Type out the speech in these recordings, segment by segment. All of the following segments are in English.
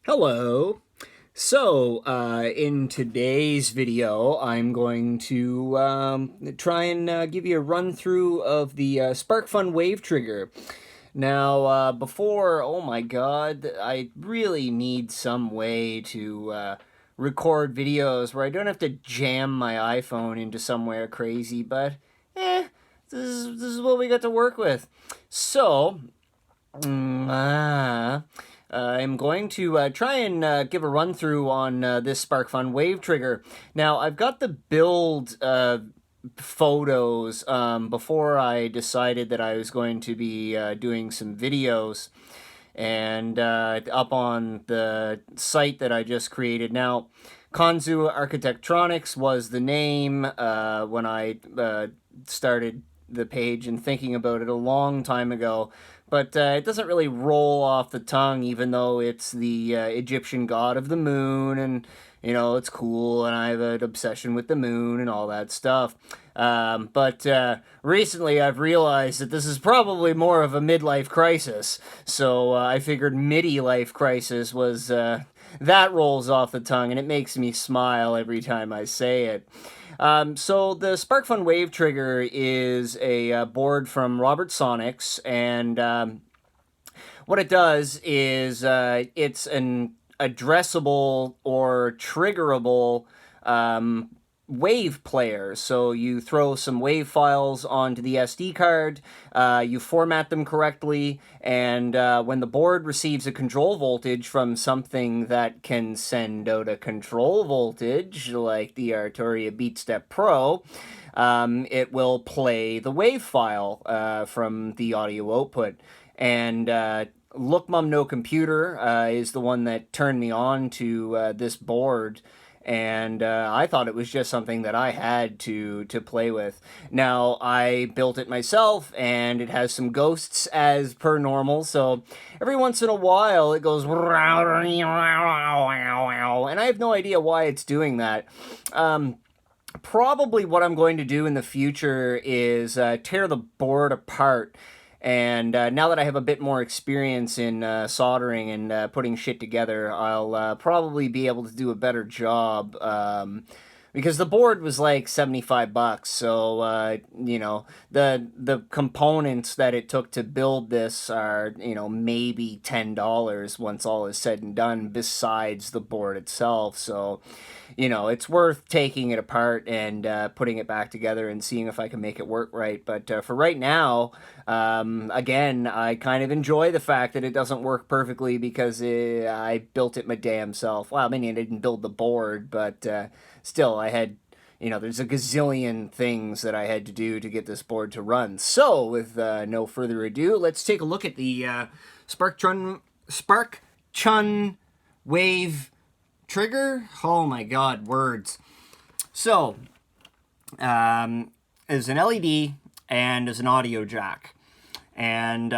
Hello. In today's video, I'm going to try and give you a run through of the SparkFun Wave Trigger. Now, oh my god, I really need some way to record videos where I don't have to jam my iPhone into somewhere crazy, but this is what we got to work with. I'm going to try and give a run through on this SparkFun Wave Trigger. Now, I've got the build photos before I decided that I was going to be doing some videos, and up on the site that I just created. Now, Kanzu Architectronics was the name when I started the page and thinking about it a long time ago, but it doesn't really roll off the tongue, even though it's the Egyptian god of the moon, and it's cool, and I have an obsession with the moon and all that stuff. But recently I've realized that this is probably more of a midlife crisis, so I figured midi-life crisis was, that rolls off the tongue, and it makes me smile every time I say it. So the SparkFun Wave Trigger is a board from Robert Sonics, and what it does is it's an addressable or triggerable wave player. So you throw some wave files onto the SD card, you format them correctly, and when the board receives a control voltage from something that can send out a control voltage, like the Arturia BeatStep Pro, it will play the wave file from the audio output. And Look Mum No Computer is the one that turned me on to this board, and I thought it was just something that I had to play with. Now, I built it myself, and it has some ghosts as per normal, so every once in a while it goes, and I have no idea why it's doing that. Probably what I'm going to do in the future is tear the board apart. And now that I have a bit more experience in soldering and putting shit together, I'll probably be able to do a better job. Because the board was like $75, so the components that it took to build this are maybe $10 once all is said and done, besides the board itself. So it's worth taking it apart and putting it back together and seeing if I can make it work right. But for right now, again, I kind of enjoy the fact that it doesn't work perfectly because I built it my damn self. Well, I mean, I didn't build the board, but still, I had, there's a gazillion things that I had to do to get this board to run. So, with no further ado, let's take a look at the SparkChun Wave Trigger. Oh my god, words. So, there's an LED and there's an audio jack. And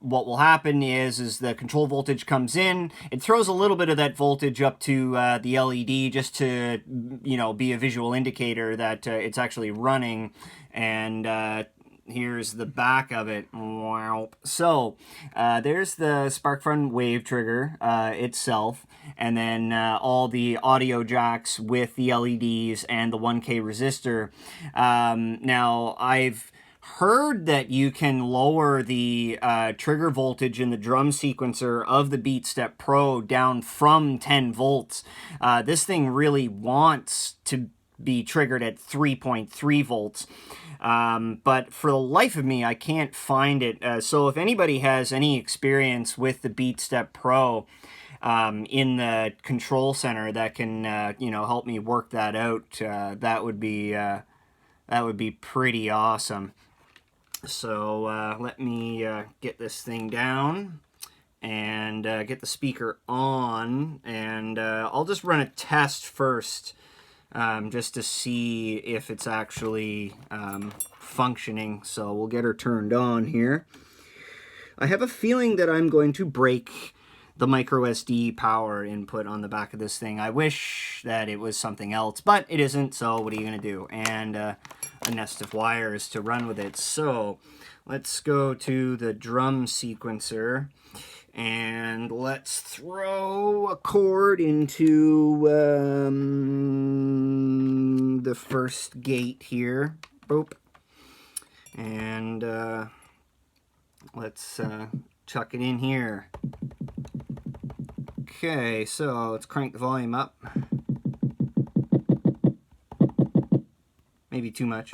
what will happen is the control voltage comes in. It throws a little bit of that voltage up to the LED just to, be a visual indicator that it's actually running. And here's the back of it. Wow. So there's the SparkFun Wave Trigger itself, and then all the audio jacks with the LEDs and the 1K resistor. Now, I've heard that you can lower the trigger voltage in the drum sequencer of the BeatStep Pro down from 10 volts. This thing really wants to be triggered at 3.3 volts. But for the life of me, I can't find it. So if anybody has any experience with the BeatStep Pro in the control center that can, help me work that out, that would be pretty awesome. So let me get this thing down and get the speaker on, and I'll just run a test first just to see if it's actually functioning. So we'll get her turned on here. I have a feeling that I'm going to break the micro SD power input on the back of this thing. I wish that it was something else, but it isn't, so what are you going to do? And a nest of wires to run with it. So let's go to the drum sequencer, And let's throw a chord into the first gate here. Boop. And let's chuck it in here. Okay, so let's crank the volume up. Maybe too much.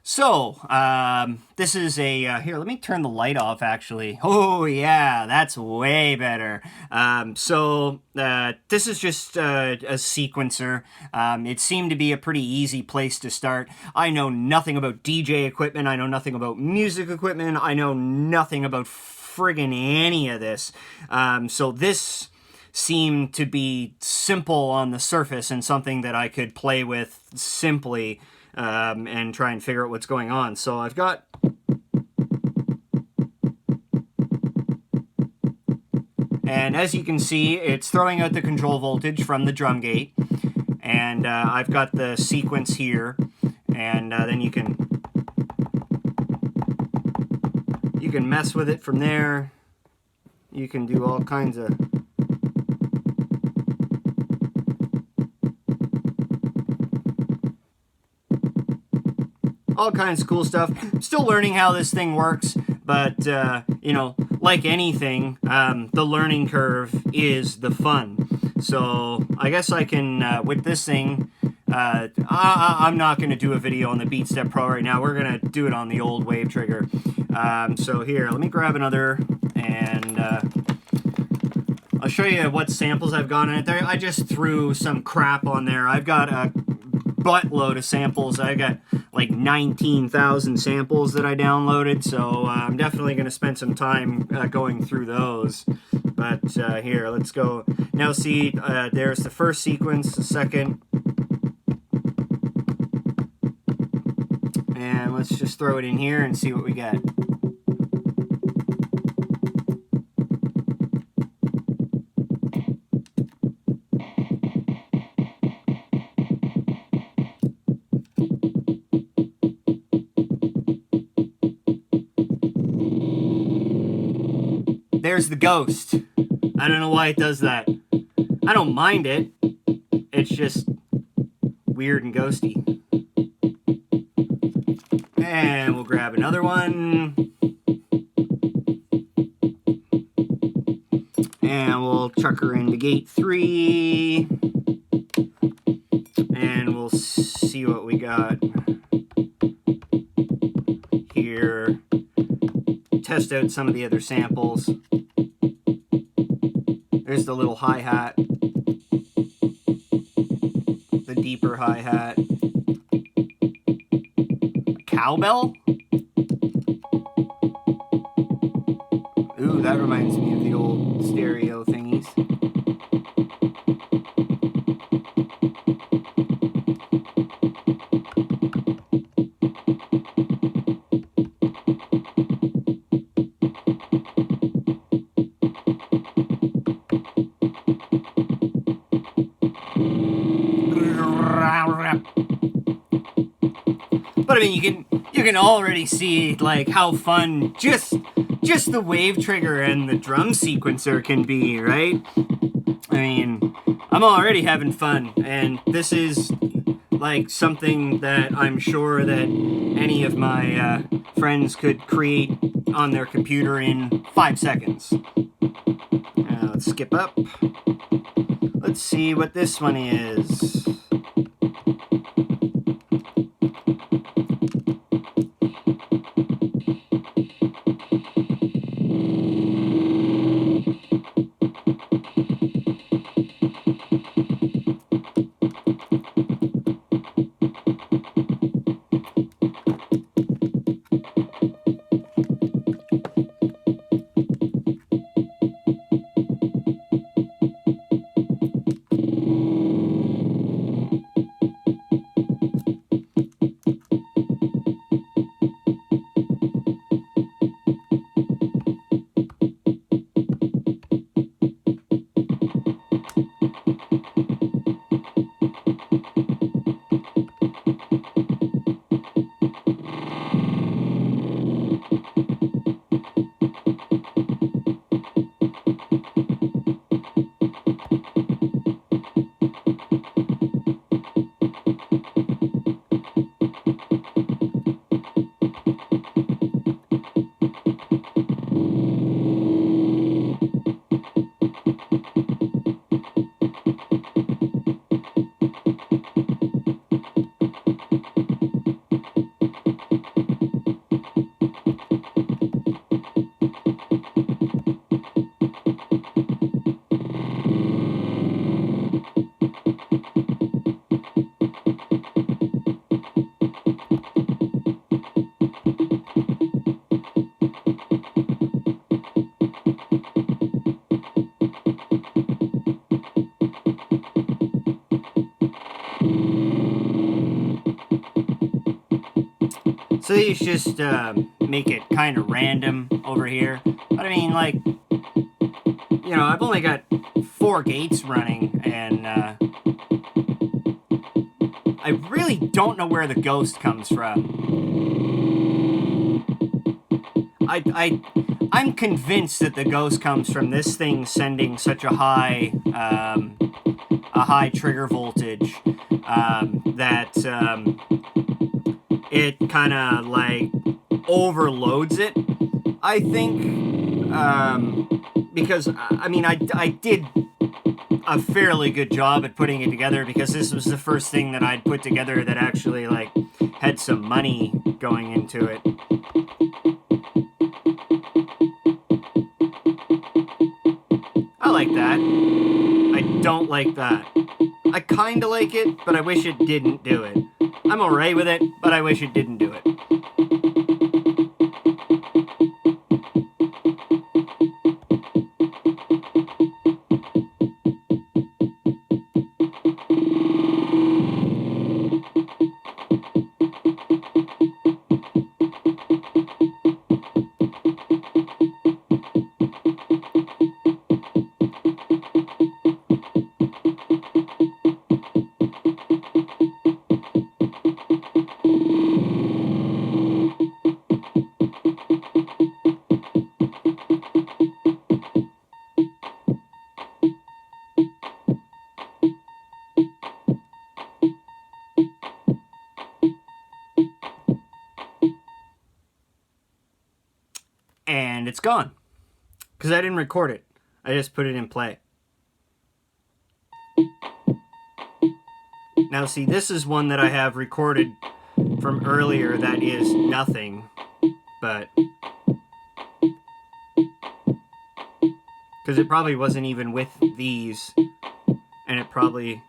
So, this is a, here, let me turn the light off, actually. Oh, yeah, that's way better. This is just a sequencer. It seemed to be a pretty easy place to start. I know nothing about DJ equipment. I know nothing about music equipment. I know nothing about friggin' any of this. So this seemed to be simple on the surface and something that I could play with simply. And try and figure out what's going on. So I've got... And as you can see, it's throwing out the control voltage from the drum gate. And I've got the sequence here. And then you can mess with it from there. You can do all kinds of... all kinds of cool stuff. Still learning how this thing works, but, you know, like anything, the learning curve is the fun. So I guess I can, with this thing, I'm not going to do a video on the BeatStep Pro right now. We're going to do it on the old Wav Trigger. So here, let me grab another, and I'll show you what samples I've got in it. There, I just threw some crap on there. I've got a buttload of samples. I got like 19,000 samples that I downloaded, so I'm definitely going to spend some time going through those. But here, let's go. Now see, there's the first sequence, the second. And let's just throw it in here and see what we get. There's the ghost. I don't know why it does that. I don't mind it. It's just weird and ghosty. And we'll grab another one. And we'll chuck her into gate 3. And we'll see what we got here. Test out some of the other samples. There's the little hi-hat, the deeper hi-hat, cowbell? Ooh, that reminds me of the old stereo thingies. But I mean, you can already see like how fun just the Wav Trigger and the drum sequencer can be, right? I mean, I'm already having fun, and this is like something that I'm sure that any of my friends could create on their computer in 5 seconds. Let's skip up. Let's see what this one is. So these just make it kind of random over here. But I mean, like, you know, I've only got 4 gates running, and I really don't know where the ghost comes from. I'm convinced that the ghost comes from this thing sending such a high trigger voltage that it kind of like overloads it, I think, because I mean I did a fairly good job at putting it together, because this was the first thing that I'd put together that actually like had some money going into it. I like that. I don't like that. I kinda like it, but I wish it didn't do it. I'm alright with it, but I wish it didn't do it. And it's gone. Because I didn't record it. I just put it in play. Now see, this is one that I have recorded from earlier that is nothing. But because it probably wasn't even with these. And it probably...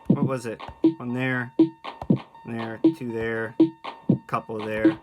What was it? One there. There. 2 there. Couple there.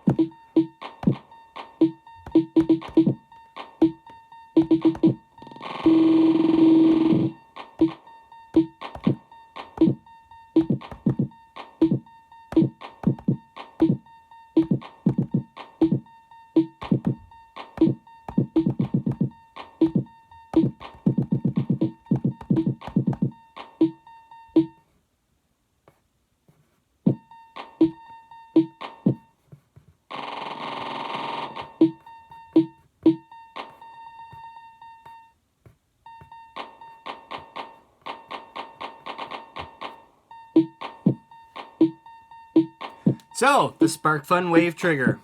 So, the SparkFun Wav Trigger.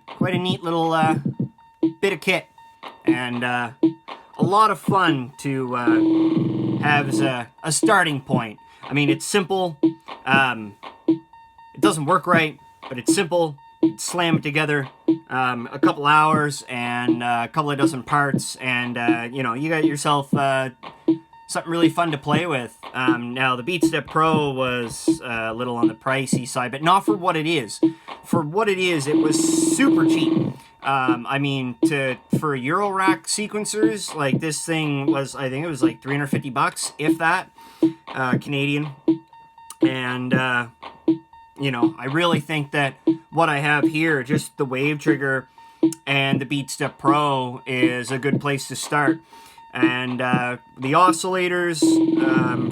Quite a neat little bit of kit. And a lot of fun to have as a starting point. I mean, it's simple. It doesn't work right, but it's simple. You slam it together a couple hours and a couple of dozen parts, and you know, you got yourself something really fun to play with. Now, the BeatStep Pro was a little on the pricey side, but not for what it is. For what it is, it was super cheap. I mean, for Eurorack sequencers, like this thing was, I think it was like 350 bucks, if that, Canadian. And, you know, I really think that what I have here, just the Wav Trigger and the BeatStep Pro, is a good place to start. And the oscillators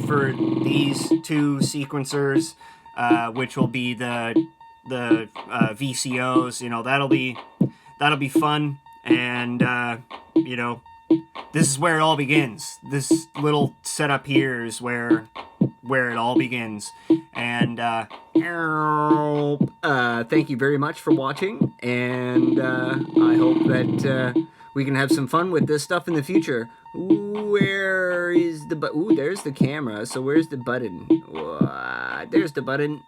for these 2 sequencers, which will be the VCOs, you know, that'll be fun. And you know, this is where it all begins. This little setup here is where it all begins. And thank you very much for watching, and I hope that we can have some fun with this stuff in the future. Where is the ooh, there's the camera. So where's the button? There's the button.